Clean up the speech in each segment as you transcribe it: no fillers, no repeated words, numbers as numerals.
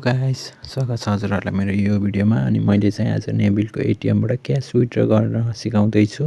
Guys स्वागत छ हजुरहरूलाई मेरो यो भिडियोमा। अनि मैले चाहिँ आज नेबिलको एटिएमबाट क्यास विथड्र गर्न सिकाउँदैछु।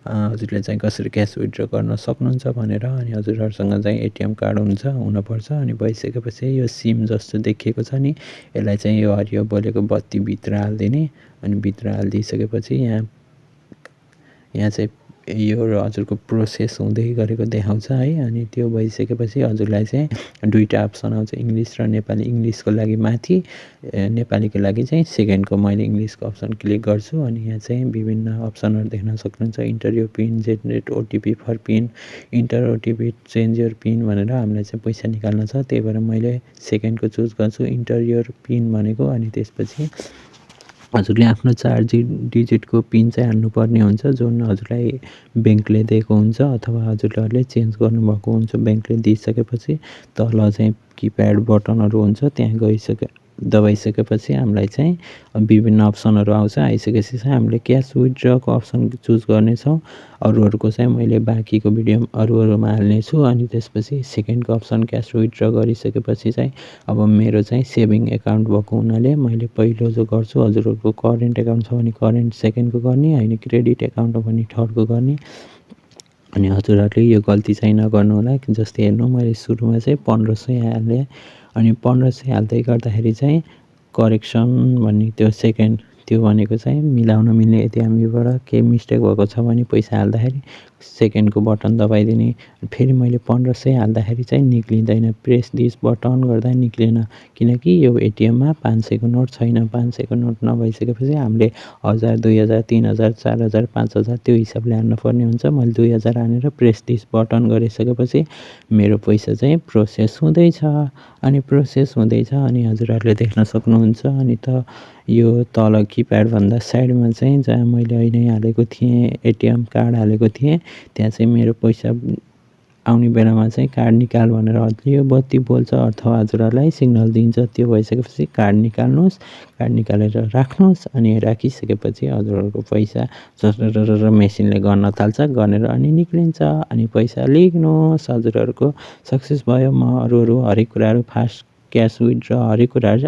हजुरले चाहिँ कसरी क्यास विथड्र गर्न सक्नुहुन्छ भनेर। अनि हजुरहरूसँग चाहिँ एटिएम कार्ड हुनुपर्छ। अनि भइसकेपछि यो सिम जस्तो देखिएको छ नि, यसलाई चाहिँ यो हरियो बोलेको बत्ती भित्र हालिदिने। अनि भित्र हालिदिइसकेपछि यहाँ चाहिँ यो हजुरको प्रोसेस हुँदै गरेको देखाउँछ है। अनि त्यो भइसकेपछि हजुरलाई चाहिँ दुईवटा अप्सन आउँछ, इङ्ग्लिस र नेपाली। इङ्ग्लिसको लागि माथि, नेपालीको लागि चाहिँ सेकेन्डको मैले इङ्ग्लिसको अप्सन क्लिक गर्छु। अनि यहाँ चाहिँ विभिन्न अप्सनहरू देख्न सक्नुहुन्छ। Enter your PIN, generate OTP for PIN, enter OTP, change your PIN भनेर हामीलाई चाहिँ पैसा निकाल्न छ। त्यही भएर मैले सेकेन्डको चुज गर्छु, इन्टर योर पिन भनेको। अनि त्यसपछि हजुरले आफ्नो 4 डिजिटको पिन चाहिँ हाल्नुपर्ने हुन्छ, जुन हजुरलाई ब्याङ्कले दिएको हुन्छ अथवा हजुरहरूले चेन्ज गर्नुभएको हुन्छ। ब्याङ्कले दिइसकेपछि तल चाहिँ किप्याड बटनहरू हुन्छ, त्यहाँ दबाइसकेपछि हामीलाई चाहिँ विभिन्न अप्सनहरू आउँछ। आइसकेपछि चाहिँ हामीले क्यास विथड्रको अप्सन चुज गर्नेछौँ। अरूहरूको चाहिँ मैले बाँकीको भिडियो अरूमा हाल्नेछु। अनि त्यसपछि सेकेन्डको अप्सन क्यास विथड्र गरिसकेपछि चाहिँ अब मेरो चाहिँ सेभिङ एकाउन्ट भएको हुनाले मैले पहिलो जो गर्छु, हजुरहरूको करेन्ट एकाउन्ट छ भने करेन्ट सेकेन्डको गर्ने, होइन क्रेडिट एकाउन्ट हो भने थर्डको गर्ने। अनि हजुरहरूले यो गल्ती चाहिँ नगर्नु होला। जस्तै हेर्नु, मैले सुरुमा चाहिँ 1500 हालेँ। अनि 1500 हाल्दै गर्दाखेरि चाहिँ करेक्सन भन्ने त्यो सेकेन्ड, त्यो भनेको चाहिँ मिलाउन मिल्ने। यदि हामीबाट केही मिस्टेक भएको छ भने पैसा हाल्दाखेरि सेकेन्डको बटन दबाइदिने। फेरि मैले 1500 हाल्दाखेरि चाहिँ निक्लिँदैन, प्रेस दिस बटन गर्दा निक्लेन, किनकि यो एटिएममा 500को नोट छैन। 500को नोट नभइसकेपछि हामीले 1000, 2000, 3000, 4000, 5000 त्यो हिसाबले हाल्नुपर्ने हुन्छ। मैले 2000 हालेर प्रेस दिस बटन गरिसकेपछि मेरो पैसा चाहिँ प्रोसेस हुँदैछ। अनि प्रोसेस हुँदैछ अनि हजुरहरूले देख्न सक्नुहुन्छ। अनि त यो तल किप्याडभन्दा साइडमा चाहिँ जहाँ मैले अहिले हालेको थिएँ, एटिएम कार्ड हालेको थिएँ, त्यहाँ चाहिँ मेरो पैसा आउने बेलामा चाहिँ कार्ड निकाल भनेर हजुरले यो बत्ती बोल्छ अथवा हजुरहरूलाई सिग्नल दिन्छ। त्यो भइसकेपछि कार्ड निकाल्नुहोस्, कार्ड निकालेर राख्नुहोस्। अनि राखिसकेपछि हजुरहरूको पैसा झरर मेसिनले गर्न थाल्छ, गरेर अनि निक्लिन्छ। अनि पैसा लिनुहोस्, हजुरहरूको सक्सेस भयो। म अरू हरेक कुराहरू फास्ट क्यास विथड्र हरेक कुराहरू